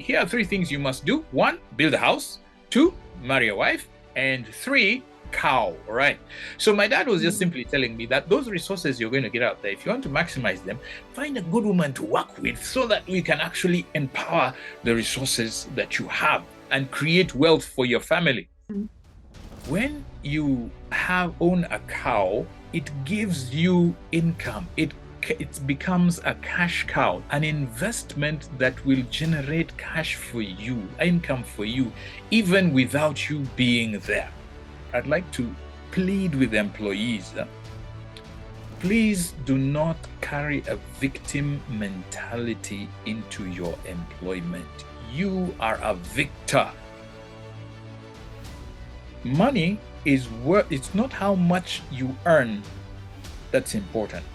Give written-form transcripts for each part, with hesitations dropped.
here are three things you must do. 1, build a house. 2, marry a wife. And 3, cow. All right. So my dad was just simply telling me that those resources you're going to get out there, if you want to maximize them, find a good woman to work with so that we can actually empower the resources that you have and create wealth for your family. When you own a cow, it gives you income. It becomes a cash cow, an investment that will generate cash for you, income for you, even without you being there. I'd like to plead with employees. Please do not carry a victim mentality into your employment. You are a victor. Money is it's not how much you earn that's important.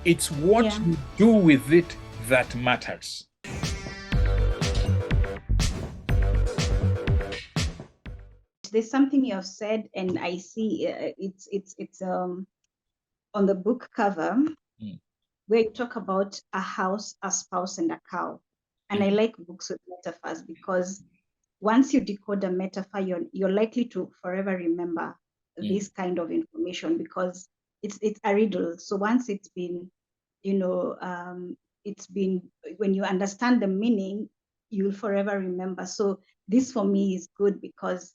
It's what you do with it that matters. There's something you have said, and I see it's on the book cover where you talk about a house, a spouse, and a cow. And I like books with metaphors because once you decode a metaphor, you're likely to forever remember this kind of information because it's a riddle. So once it's been, it's been, when you understand the meaning, you'll forever remember. So this for me is good because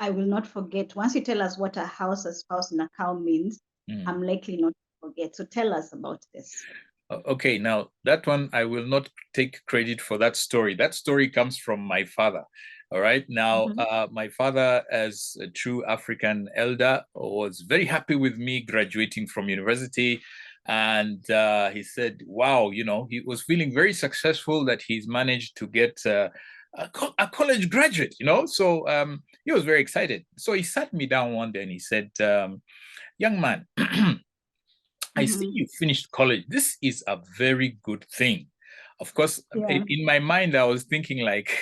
I will not forget. Once you tell us what a house, a spouse, and a cow means, I'm likely not to forget. So tell us about this. Okay, now that one, I will not take credit for that story. That story comes from my father. All right. Now, my father, as a true African elder, was very happy with me graduating from university. And he said, wow, he was feeling very successful that he's managed to get a college graduate, So he was very excited. So he sat me down one day and he said, young man, I see you finished college. This is a very good thing. Of course, in my mind, I was thinking like,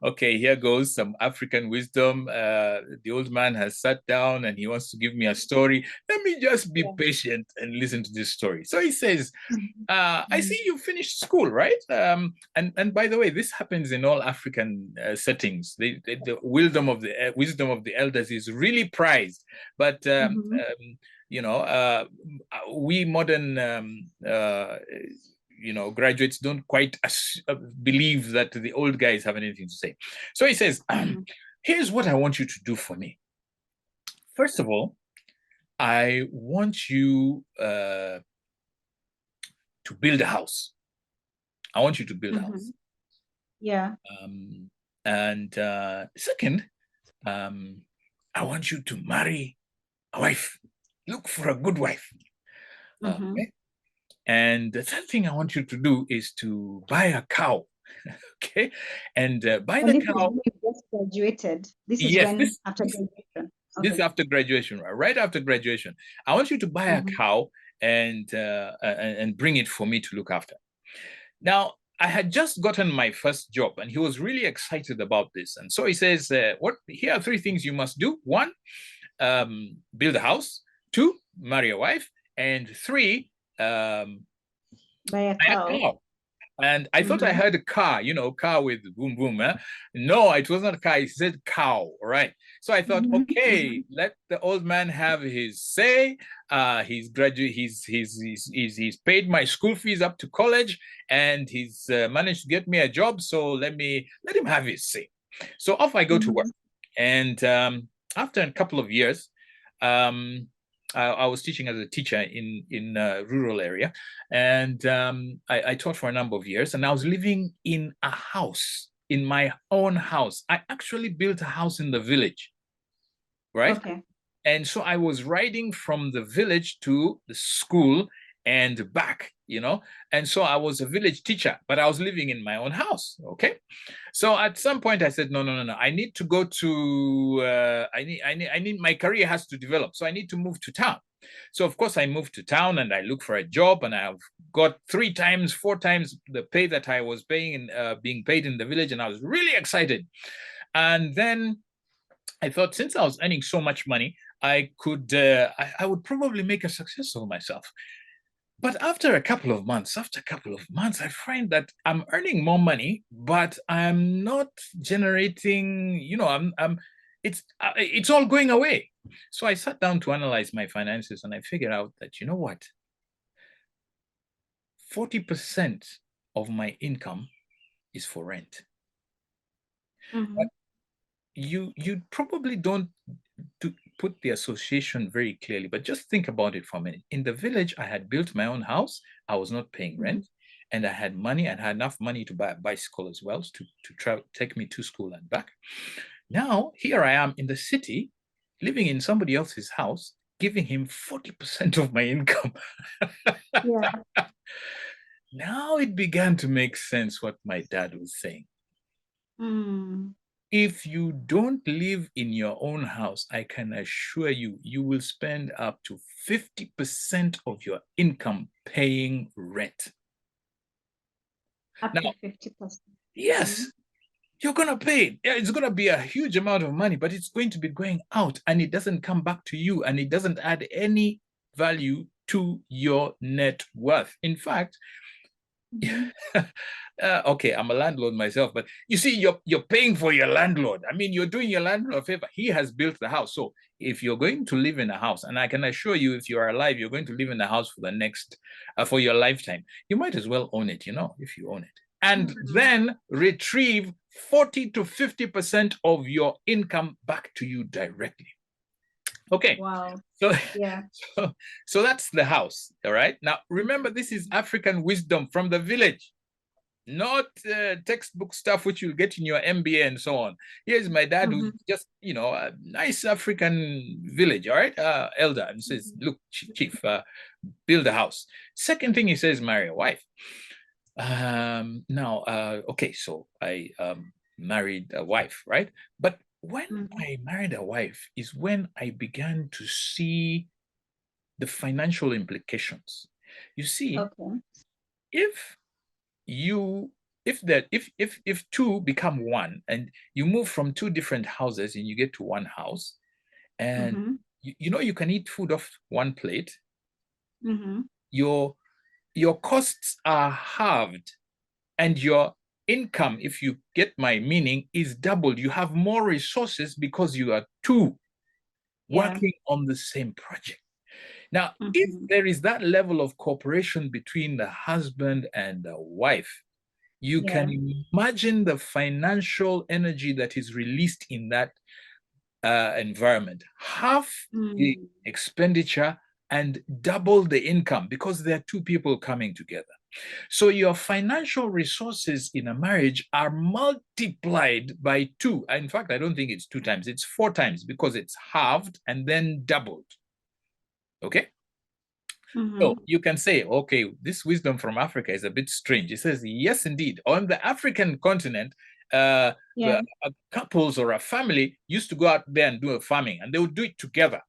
okay, here goes some African wisdom. The old man has sat down and he wants to give me a story. Let me just be patient and listen to this story. So he says, I see you finished school, right? And by the way, this happens in all African settings. The wisdom of the elders is really prized. But we modern graduates don't quite believe that the old guys have anything to say. So he says, here's what I want you to do for me. First of all, I want you to build a house. I want you to build a house. Yeah. And second, I want you to marry a wife. Look for a good wife. Okay. And the third thing I want you to do is to buy a cow. Okay. And buy the cow. This is when you just graduated. This is after graduation. This is after graduation, right after graduation. I want you to buy a cow and bring it for me to look after. Now, I had just gotten my first job and he was really excited about this. And so he says, here are three things you must do. 1, build a house. 2, marry a wife. And 3, buy a cow. And I thought I heard a car, car with boom, boom. No, it was not a car. He said cow. All right. So I thought, okay, let the old man have his say. He's graduate. He's paid my school fees up to college, and he's managed to get me a job. So let him have his say. So off I go to work. And after a couple of years, I was teaching as a teacher in a rural area, and I taught for a number of years, and I was living in a house, in my own house. I actually built a house in the village, right? Okay. And so I was riding from the village to the school and back, and so I was a village teacher, but I was living in my own house. Okay. So at some point I said, no, I need to go to I need my career has to develop, so I need to move to town. So of course I moved to town and I looked for a job, and I've got 3 times 4 times the pay that I was being paid in the village, and I was really excited. And then I thought, since I was earning so much money, I would probably make a success of myself. But after a couple of months, I find that I'm earning more money, but I'm not generating, it's all going away. So I sat down to analyze my finances and I figured out that, you know what? 40% of my income is for rent. But you probably don't to put the association very clearly, but just think about it for a minute. In the village, I had built my own house. I was not paying rent, and I had money and had enough money to buy a bicycle as well to travel, take me to school and back. Now, here I am in the city, living in somebody else's house, giving him 40% of my income. Yeah. Now it began to make sense what my dad was saying. If you don't live in your own house, I can assure you, you will spend up to 50% of your income paying rent. Up to 50%. Yes, you're going to pay. It's going to be a huge amount of money, but it's going to be going out and it doesn't come back to you and it doesn't add any value to your net worth. In fact, okay, I'm a landlord myself, but you see, you're paying for your landlord. I mean, you're doing your landlord a favor. He has built the house. So if you're going to live in a house, and I can assure you, if you are alive, you're going to live in the house for the next, for your lifetime, you might as well own it, if you own it. And then retrieve 40 to 50% of your income back to you directly. Okay. Wow. So, yeah. So that's the house. All right. Now, remember, this is African wisdom from the village, not textbook stuff which you'll get in your MBA and so on. Here's my dad who's just, a nice African village, all right, elder, and says, look, chief, build a house. Second thing he says, marry a wife. Okay, so I married a wife, right? But when I married a wife is when I began to see the financial implications. You see, if two become one and you move from two different houses and you get to one house, and you can eat food off one plate, your costs are halved and your income, if you get my meaning, is doubled. You have more resources because you are two working on the same project. Now, if there is that level of cooperation between the husband and the wife, you can imagine the financial energy that is released in that environment. Half the expenditure and double the income because there are two people coming together. So your financial resources in a marriage are multiplied by two. In fact, I don't think it's 2 times, it's 4 times because it's halved and then doubled. Okay? So you can say, okay, this wisdom from Africa is a bit strange. It says, yes, indeed. On the African continent, couples or a family used to go out there and do a farming, and they would do it together.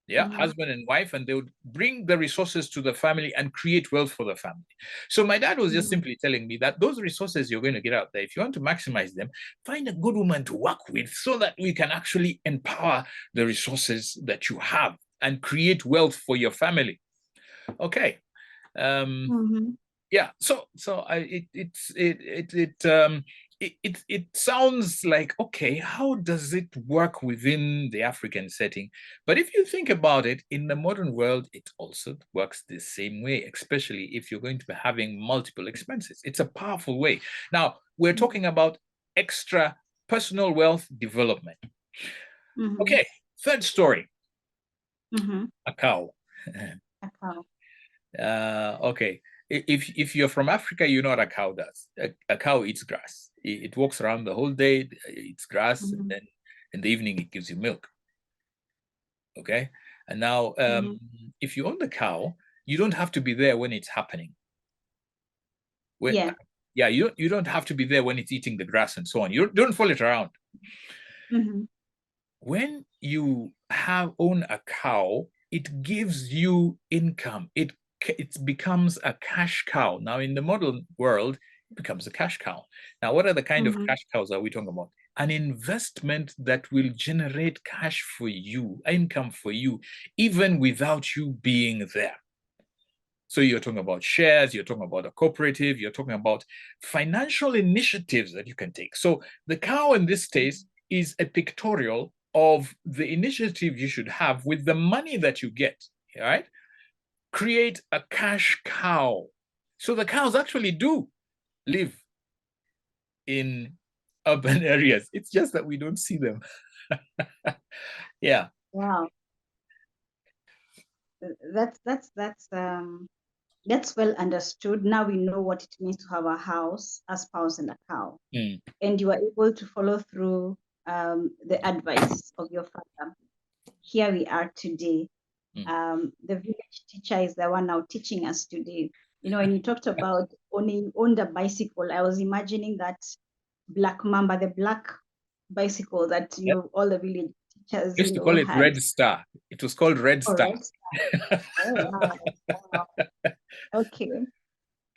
Yeah, husband and wife, and they would bring the resources to the family and create wealth for the family. So my dad was just simply telling me that those resources you're going to get out there, if you want to maximize them, find a good woman to work with so that we can actually empower the resources that you have and create wealth for your family. Okay. Yeah. So it sounds like, okay, how does it work within the African setting? But if you think about it, in the modern world, it also works the same way, especially if you're going to be having multiple expenses. It's a powerful way. Now, we're talking about extra personal wealth development. Okay, third story. A cow. A cow. Okay. If you're from Africa, you know what a cow does. A cow eats grass. It walks around the whole day, it eats grass, and then in the evening it gives you milk. Okay. And now, if you own the cow, you don't have to be there when it's happening. You don't have to be there when it's eating the grass and so on. You don't follow it around. When you own a cow, it gives you income. It becomes a cash cow. Now, in the modern world, it becomes a cash cow. Now, what are the kind of cash cows are we talking about? An investment that will generate cash for you, income for you, even without you being there. So you're talking about shares, you're talking about a cooperative, you're talking about financial initiatives that you can take. So the cow in this case is a pictorial of the initiative you should have with the money that you get, right? Create a cash cow. So the cows actually do live in urban areas. It's just that we don't see them. Yeah. Wow. That's well understood. Now we know what it means to have a house, a spouse, and a cow. And you are able to follow through the advice of your father. Here we are today. The village teacher is the one now teaching us today. You know, when you talked about owning a bicycle, I was imagining that black mamba, the black bicycle that all the village teachers used to call it had. Red Star. It was called Red Star. Red Star. Oh wow. Wow. Okay.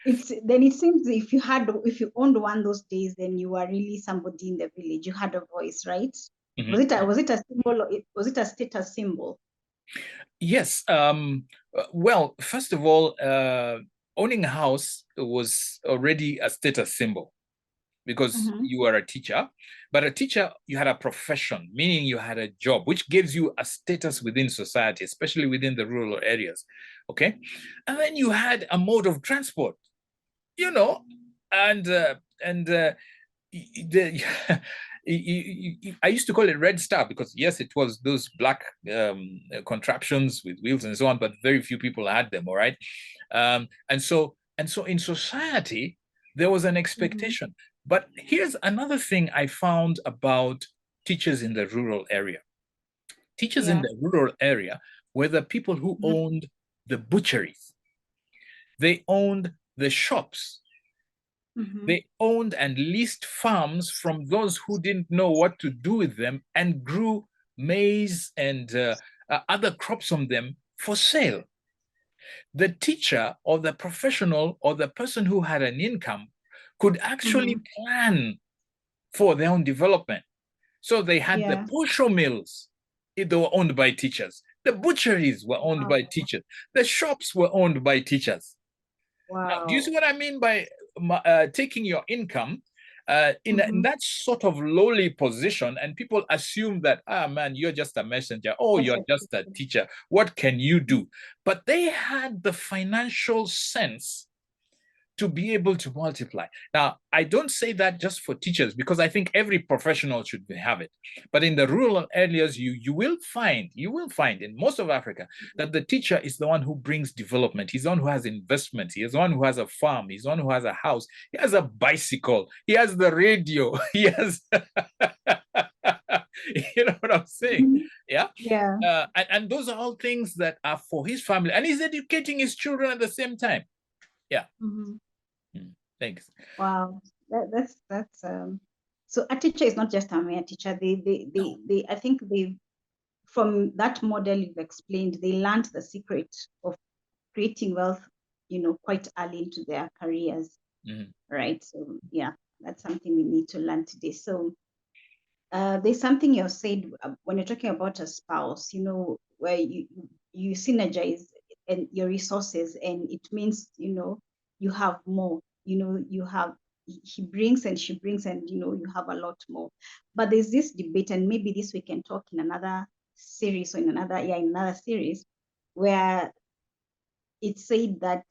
Then it seems if you owned one those days, then you were really somebody in the village. You had a voice, right? Was it a symbol? Was it a status symbol? Yes. Well, first of all, owning a house was already a status symbol because you were a teacher. But a teacher, you had a profession, meaning you had a job, which gives you a status within society, especially within the rural areas. Okay. And then you had a mode of transport, and I used to call it Red Star because, yes, it was those black contraptions with wheels and so on, but very few people had them, all right? And so in society, there was an expectation. But here's another thing I found about teachers in the rural area. Teachers in the rural area were the people who owned the butcheries. They owned the shops. They owned and leased farms from those who didn't know what to do with them and grew maize and other crops on them for sale. The teacher or the professional or the person who had an income could actually plan for their own development. So they had the posho mills, they were owned by teachers. The butcheries were owned by teachers. The shops were owned by teachers. Wow. Now, do you see what I mean by taking your income in that sort of lowly position, and people assume that, man, you're just a messenger. Oh, you're just a teacher. What can you do? But they had the financial sense to be able to multiply. Now, I don't say that just for teachers, because I think every professional should have it. But in the rural areas, you will find in most of Africa that the teacher is the one who brings development. He's the one who has investments. He is the one who has a farm. He's the one who has a house. He has a bicycle. He has the radio. He has... You know what I'm saying? Yeah. And those are all things that are for his family. And he's educating his children at the same time. Yeah. Thanks. Wow, that's so a teacher is not just a mere teacher. I think from that model you've explained, they learned the secret of creating wealth, quite early into their careers, right? So yeah, that's something we need to learn today. So there's something you said when you're talking about a spouse, where you synergize and your resources, and it means you have more. You have, he brings and she brings, and you have a lot more. But there's this debate, and maybe this we can talk in another series or in another series, where it said that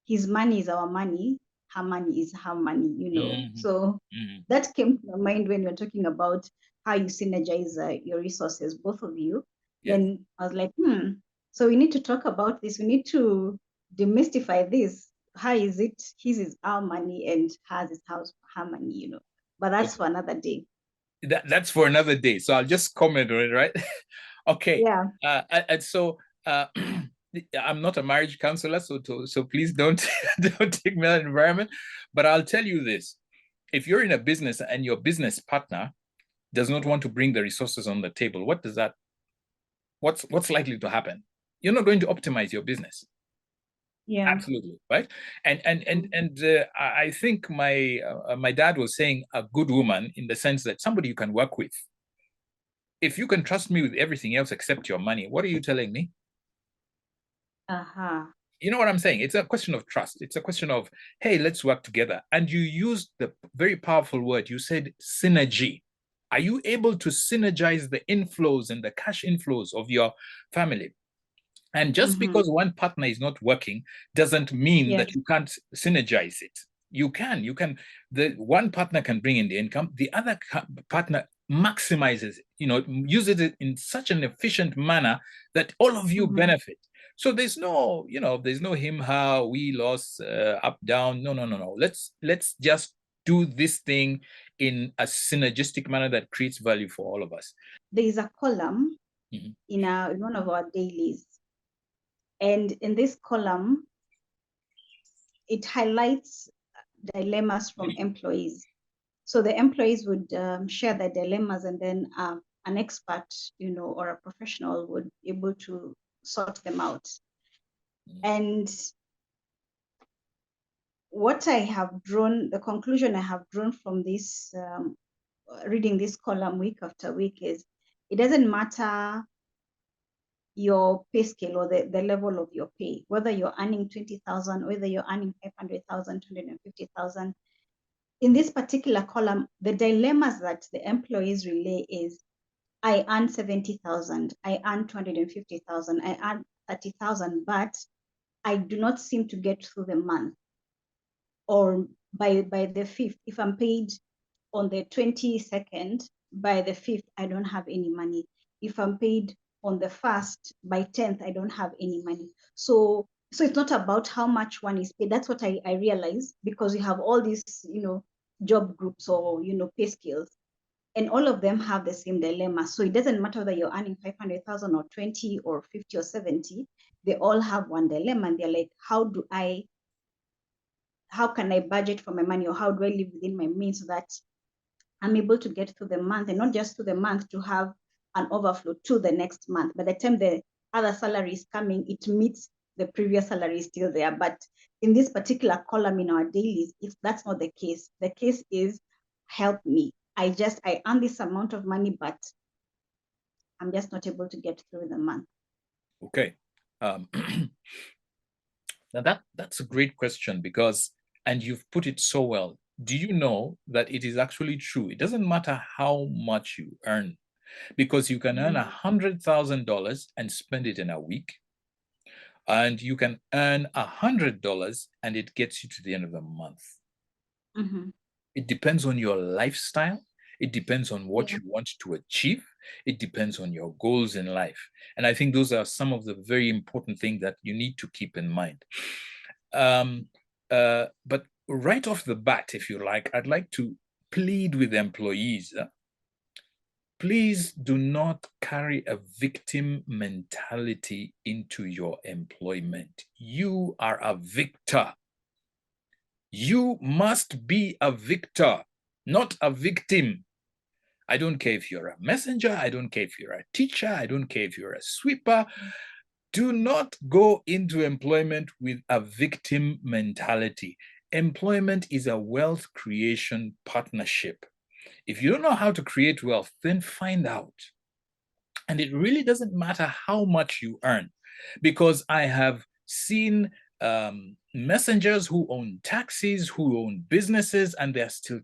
his money is our money, her money is her money, So that came to my mind when you're talking about how you synergize your resources, both of you. Then I was like, so we need to talk about this. We need to demystify this. How is it his is our money and hers is her money, But that's for another day. That's for another day. So I'll just comment on it, right? Okay. Yeah. And so I'm not a marriage counselor, so please don't take me that environment. But I'll tell you this: if you're in a business and your business partner does not want to bring the resources on the table, what's likely to happen? You're not going to optimize your business. Yeah, absolutely, right. And I think my dad was saying a good woman, in the sense that somebody you can work with. If you can trust me with everything else except your money, what are you telling me? You know what I'm saying? It's a question of trust. It's a question of, hey, let's work together. And you used the very powerful word. You said synergy. Are you able to synergize the inflows and the cash inflows of your family? And just because one partner is not working doesn't mean that you can't synergize it. You can. The one partner can bring in the income, the other partner maximizes it, uses it in such an efficient manner that all of you benefit. So there's no, there's no him, how, we lost, up, down. No. Let's just do this thing in a synergistic manner that creates value for all of us. There is a column in one of our dailies. And in this column, it highlights dilemmas from employees. So the employees would share their dilemmas, and then an expert, or a professional would be able to sort them out. And what I have drawn, the conclusion I have drawn from this, reading this column week after week, is it doesn't matter your pay scale or the level of your pay, whether you're earning 20,000, whether you're earning 500,000, 250,000. In this particular column, the dilemmas that the employees relay is, I earn 70,000, I earn 250,000, I earn 30,000, but I do not seem to get through the month. Or by the 5th, if I'm paid on the 22nd, by the 5th, I don't have any money. If I'm paid on the 1st, by 10th, I don't have any money. So it's not about how much one is paid. That's what I realized, because you have all these, job groups or, pay scales, and all of them have the same dilemma. So it doesn't matter whether you're earning 500,000 or 20 or 50 or 70, they all have one dilemma. And they're like, how can I budget for my money, or how do I live within my means so that I'm able to get through the month, and not just to the month to have an overflow to the next month. By the time the other salary is coming, it meets the previous salary is still there. But in this particular column in our dailies, that's not the case. The case is, help me. I earn this amount of money, but I'm just not able to get through the month. Okay. Now that's a great question, because, and you've put it so well. Do you know that it is actually true? It doesn't matter how much you earn, because you can earn $100,000 and spend it in a week, and you can earn $100 and it gets you to the end of the month. It depends on your lifestyle. It depends on what you want to achieve. It depends on your goals in life. And I think those are some of the very important things that you need to keep in mind. But right off the bat, if you like, I'd like to plead with employees. Please do not carry a victim mentality into your employment. You are a victor. You must be a victor, not a victim. I don't care if you're a messenger. I don't care if you're a teacher. I don't care if you're a sweeper. Do not go into employment with a victim mentality. Employment is a wealth creation partnership. If you don't know how to create wealth, then find out. And it really doesn't matter how much you earn, because I have seen messengers who own taxis, who own businesses, and they're still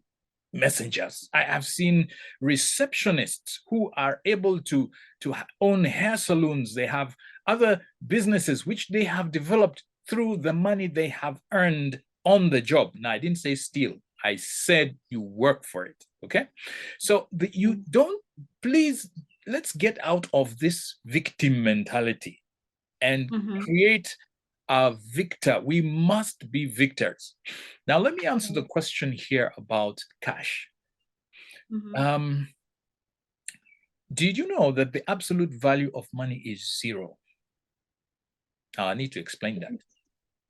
messengers. I have seen receptionists who are able to own hair salons. They have other businesses which they have developed through the money they have earned on the job. Now, I didn't say steal. I said you work for it. Okay. So you don't, please, let's get out of this victim mentality and create a victor. We must be victors. Now, let me answer the question here about cash. Did you know that the absolute value of money is zero? I need to explain that.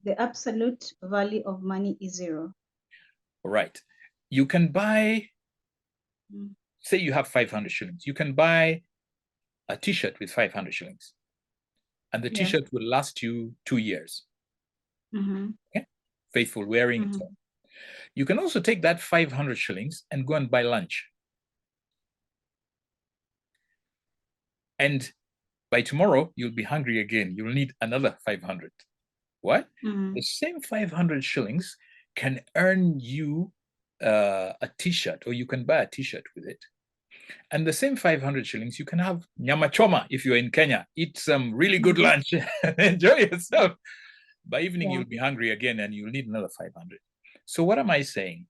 The absolute value of money is zero. All right. You can buy, say you have 500 shillings. You can buy a t-shirt with 500 shillings. And the t-shirt will last you 2 years. Okay? Faithful wearing and so on. You can also take that 500 shillings and go and buy lunch. And by tomorrow, you'll be hungry again. You'll need another 500. What? The same 500 shillings can earn you a t-shirt, or you can buy a t-shirt with it. And the same 500 shillings, you can have nyama choma if you're in Kenya. Eat some really good lunch and enjoy yourself. By evening, you'll be hungry again and you'll need another 500. So what am I saying?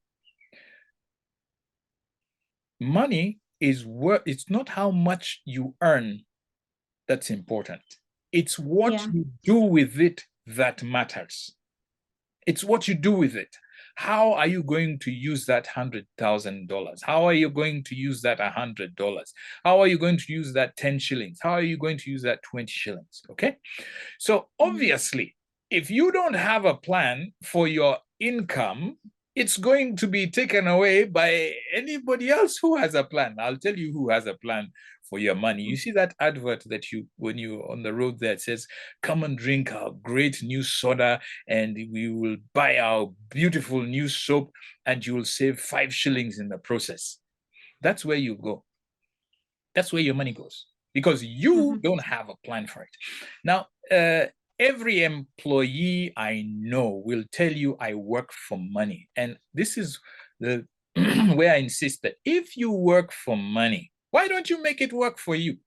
Money is worth, it's not how much you earn that's important. It's what you do with it that matters. It's what you do with it. How are you going to use that $100,000? How are you going to use that $100? How are you going to use that 10 shillings? How are you going to use that 20 shillings? Okay. So obviously, if you don't have a plan for your income, it's going to be taken away by anybody else who has a plan. I'll tell you who has a plan for your money. You see that advert that when you're on the road there, it says, come and drink our great new soda and we will buy our beautiful new soap and you will save 5 shillings in the process. That's where you go. That's where your money goes, because you don't have a plan for it. Now, every employee I know will tell you I work for money. And this is the where I insist that if you work for money, why don't you make it work for you?